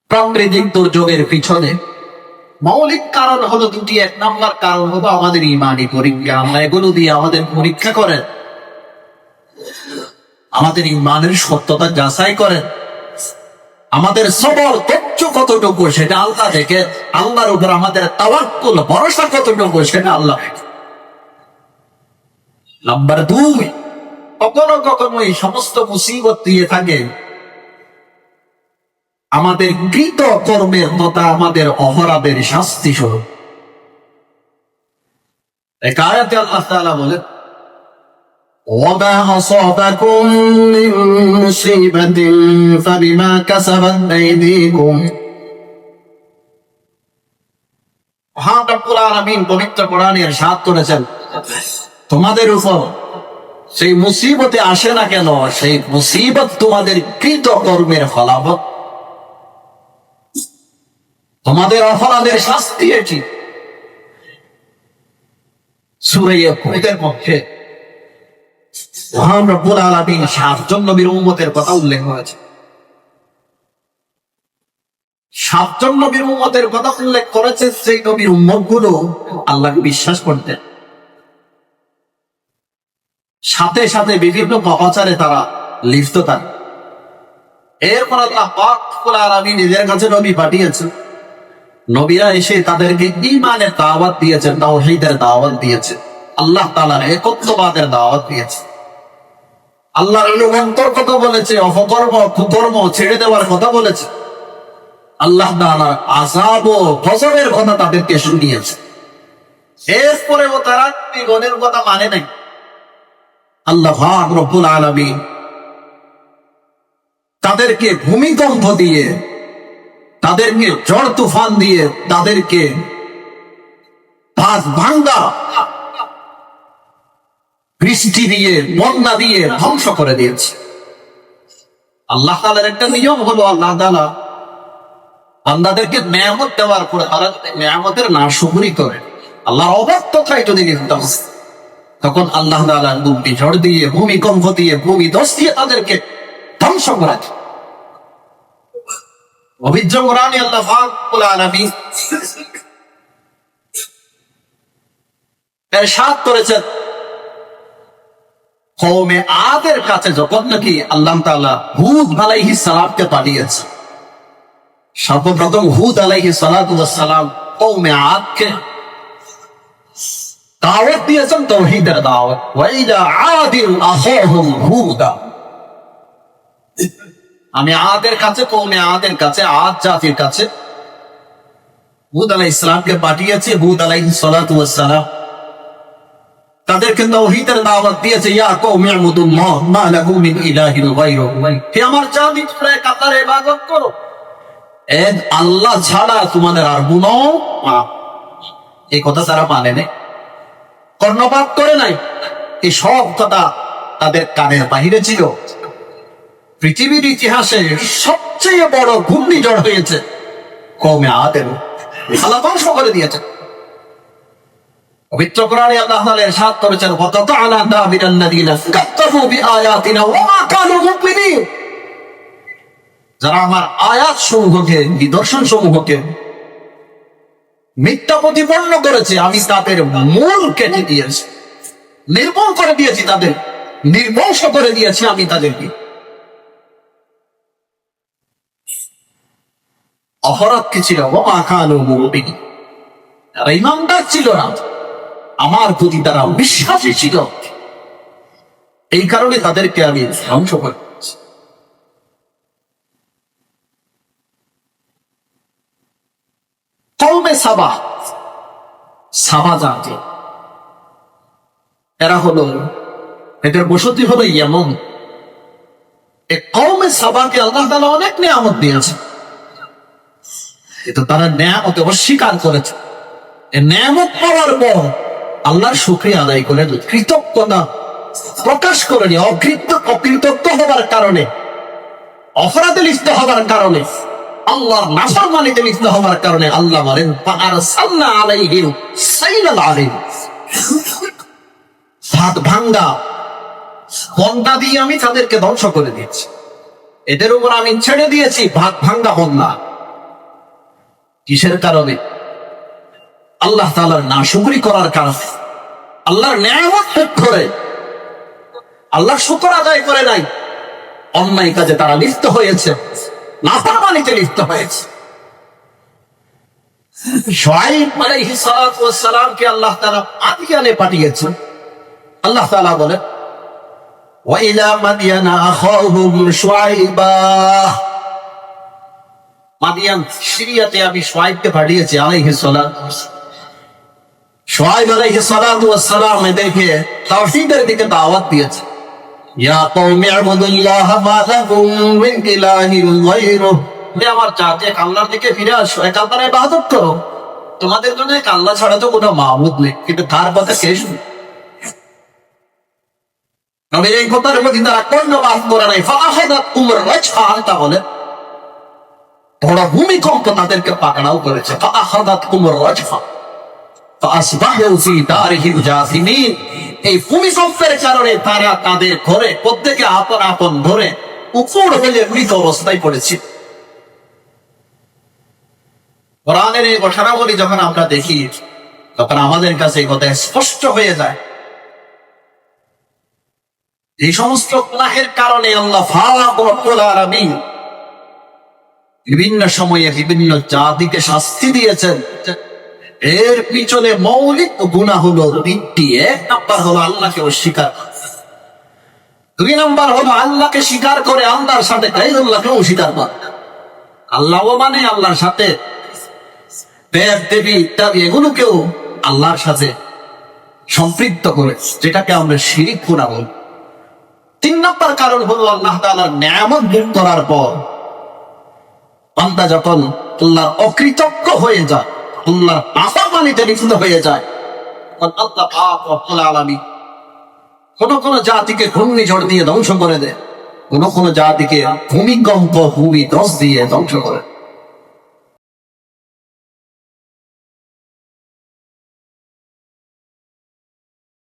প্রাকৃতিক দুর্যোগের পিছনে মৌলিক কারণ হলো দুটি। এক নম্বর কারণ হলো আমাদের ইমানি পরীক্ষা। আমরা এগুলো দিয়ে আমাদের পরীক্ষা করেন, আমাদের ইমানের সত্যতা যাচাই করেন, আমাদের সবর ধৈর্য কতটুকু সেটা আল্লাহ দেখে, আল্লাহর উপর আমাদের তাওয়াক্কুল ভরসা কতটুকু সেটা আল্লাহ। নাম্বার 2, কখনো কখনো এই সমস্ত মুসিবত দিয়ে থাকে আমাদের কৃত কর্মের তথা আমাদের অপরাধের শাস্তি স্বরূপ। এক আয়াতে আল্লাহ তাআলা বলেন, وما أصابكم من مصيبة فبما كسبت أيديكم। মহান রব্বুল আলামিন পবিত্র কোরআনে ইরশাদ করেছেন, তোমাদের উপর সেই মুসিবতে আসে না কেন, সেই মুসিবত তোমাদের কৃত কর্মের ফলাফল, তোমাদের অপরাধের শাস্তি এটি। সূরা হুদের মধ্যে মহান রব্বুল আলামিন 7 জন নবীর উম্মতের কথা উল্লেখ করেছে। 7 জন নবীর উম্মতের কথা উল্লেখ করেছে, সেই নবীর উম্মত গুলো আল্লাহকে বিশ্বাস করতেন, সাথে সাথে বিভিন্ন পাপাচারে তারা লিপ্ত থাকেন। এরপর আল্লাহ পাক রব্বুল আলামিন নিজের কাছে নবী পাঠিয়েছেন। নবীরা এসে তাদেরকে ঈমানের দাওয়াত দিয়েছেন, তাওহীদের দাওয়াত দিয়েছেন, আল্লাহ তাআলার একত্ববাদের দাওয়াত দিয়েছেন, আল্লাহর অনুগত্যের কথা বলেছে, অপকর্ম কুকর্ম ছেড়ে দেওয়ার কথা বলেছে, আল্লাহ তাআলার আযাব ও গজবের কথা তাদেরকে শুনিয়েছে। এরপরেও তারা জীবনের কথা মানে নাই। আল্লাহ পাক রব্বুল আলামিন তাদেরকে ভূমিকম্প দিয়ে, তাদেরকে ঝড় তুফান দিয়ে, তাদেরকে বাঁধ ভাঙ্গা বৃষ্টি দিয়ে, বন্যা দিয়ে ধ্বংস করে দিয়েছে। আল্লাহ তাআলার একটা নিয়ম হলো, আল্লাহ তাআলা বান্দাদেরকে নেয়ামত দেওয়ার পরে তারা নেয়ামতের নাশকরি করে, আল্লাহর অবাধ্যতায় যদি লিপ্ত হয়, তখন আল্লাহ তাআলা ঝড় দিয়ে, ভূমিকম্প দিয়ে, ভূমিধস দিয়ে তাদেরকে ধ্বংস করে। পবিত্র কোরআনে আল্লাহ পাক রব্বুল আলামিন ইরশাদ করেছেন, কওমে আদের কাছে যখন নাকি আল্লাহ তাআলা হুদ আলাইহিস সালামকে পাঠিয়েছে, সর্বপ্রথম হুদ আলাইহিস সালাতু ওয়াস সালাম কওমে আদকে দাওয়াত দিয়েছেন, তাওহীদের দাওয়াত। ওয়াইলা আদিল আখাহুম হুদা, আমি আদের কাছে, কওমে আদের কাছে, আদ জাতির কাছে হুদ আলাইহিস সালামকে পাঠিয়েছি। হুদ আলাইহিস সালাতু ওয়াস সালাম তাদেরকে তাওহীদের দাওয়াত দিয়েছে, ইয়া কওমি ইবুদুল্লাহ মা লাকুম মিন ইলাহিন গায়রুহু, হে আমার জাতি, তোমরা এক আল্লাহর ইবাদত করো, এক আল্লাহ ছাড়া তোমাদের আর কোনো। এই কথা তারা মানে নাই, কর্ণপাত করে নাই। এই সব কথা তাদের কানের বাহিরে ছিল। পৃথিবীর ইতিহাসে সবচেয়ে বড় ঘূর্ণিঝড় হয়েছে কওমে আদের, আল্লাহ ধ্বংস করে দিয়েছে। পবিত্র কোরআনে আল্লাহ তাআলা ইরশাদ করেছেন, ওয়াকাতা'না দাবিরাল্লাযীনা কাযযাবু বিআয়াতিনা ওয়া মা কানু মুমিনিন, যারা আমার আয়াত সমূহকে, নিদর্শন সমূহকে মিথ্যা প্রতিপন্ন করেছে, আমি তাদের মূল কেটে দিয়েছি, নির্মূল করে দিয়েছি, তাদের নির্বংশ করে দিয়েছি আমি তাদেরকে। অপরাধ কি ছিল? ওয়া মা কানু মুমিনিন, তারা ঈমানদার ছিল না, আমার প্রতি তারা বিশ্বাসী ছিল, এই কারণে তাদেরকে আমি ধ্বংস করেছি। কওমে সাবা, সাবা জাতি, এরা হলো, এদের বসতি হলো ইয়েমন। এই কওমে সাবাকে আল্লাহ তাআলা অনেক নিয়ামত দিয়েছে, কিন্তু তারা নিয়ামতে অস্বীকার করেছে। এই নিয়ামত পাওয়ার পর আল্লাহর শুকরিয়া আদায় করে কৃতজ্ঞতা প্রকাশ করেনি, অকৃতজ্ঞ হবার কারণে, অপরাধে লিপ্ত হবার কারণে, আল্লাহর নাফরমানিতে লিপ্ত হবার কারণে আল্লাহ বলেন, ফাআরসালনা আলাইহিম সাইলাল আরিম, বাঁধ ভাঙ্গা বন্যা দিয়ে আমি তাদেরকে ধ্বংস করে দিয়েছি। এদের উপর আমি ছেড়ে দিয়েছি বাঁধ ভাঙ্গা বন্যা। কিসের কারণে? আল্লাহ তাআলার নাশুকরি করার কারণে, আল্লাহর নিয়ামত ভোগ করে আল্লাহর শুকর আদায় করে নাই, অন্যায় কাজে তারা লিপ্ত হয়েছে, নাফরমানিতে লিপ্ত হয়েছে। শুআয়ব আলাইহিস সালাতু ওয়াস সালামকে আল্লাহ তাআলা মাদিয়ানে পাঠিয়েছেন। আল্লাহ তাআলা বলেন, ওয়া ইলা মাদিয়ানা আখাহুম শুআয়বা, মাদিয়ান সিরিয়াতে আমি শুআয়বকে পাঠিয়েছি আলাইহিস সালাতু ওয়াস সালাম। শুআয়ব আলাইহিস সালাতু ওয়াস সালাম এদেরকে তাওহীদের দিকে দাওয়াত দিয়েছে। ইয়া কওমি ইবুদুল্লাহ মা লাকুম মিন ইলাহিন গায়রুহু, হে আমার জাতি, এক আল্লাহর দিকে ফিরে আসো, এক আল্লাহর ইবাদত করো, তোমাদের জন্য এক আল্লাহ ছাড়া তো কোনো মাবুদ নেই। কিন্তু তার কথা কে শুনে? নবীর এই কথার প্রতি তারা কর্ণপাত করে নাই। ফাআখাযাতহুম রাজফা, তাহলে বড় ভূমিকম্প তাদেরকে পাকড়াও করেছে। ফাআখাযাতহুম রাজফা ফাআসবাহু ফি দারিহিম জাসিমিন, এই ভূমিকম্পের কারণে তারা তাদের ঘরে প্রত্যেকে আপন আপন ঘরে উপর হয়ে মৃত অবস্থায় পড়েছে। কোরআনের এই ঘটনাবলী যখন আমরা দেখি, তখন আমাদের কাছে এই কথা স্পষ্ট হয়ে যায়। এই সমস্ত গুনাহের কারণে আল্লাহ পাক রব্বুল আলামিন বিভিন্ন সময়ে বিভিন্ন জাতিকে শাস্তি দিয়েছেন। এর পিছনে মৌলিক গুনাহ হলো তিনটি। এক নাম্বার হলো আল্লাহকে অস্বীকার, দুই নাম্বার হলো আল্লাহকে স্বীকার করে আল্লাহর সাথে গায়রুল্লাহকে অস্বীকার করা। আল্লাহ মানে আল্লাহর সাথে দেব দেবী ইত্যাদি এগুলোকেও আল্লাহর সাথে সম্পৃক্ত করে, যেটাকে আমরা শিরিক গুনাহ বলি। তিন নম্বর কারণ হলো আল্লাহ তাআলার নিয়ামত ভোগ করার পর বান্দা যখন আল্লাহর অকৃতজ্ঞ হয়ে যায়, আল্লাহর নাফরমানিতে লিপ্ত হয়ে যায়, তখন আল্লাহ পাক রব্বুল আলামিন কোন জাতিকে ঘূর্ণিঝড় দিয়ে ধ্বংস করে দেয়, কোন জাতিকে ভূমিকম্প ভূমিধস দিয়ে ধ্বংস করে।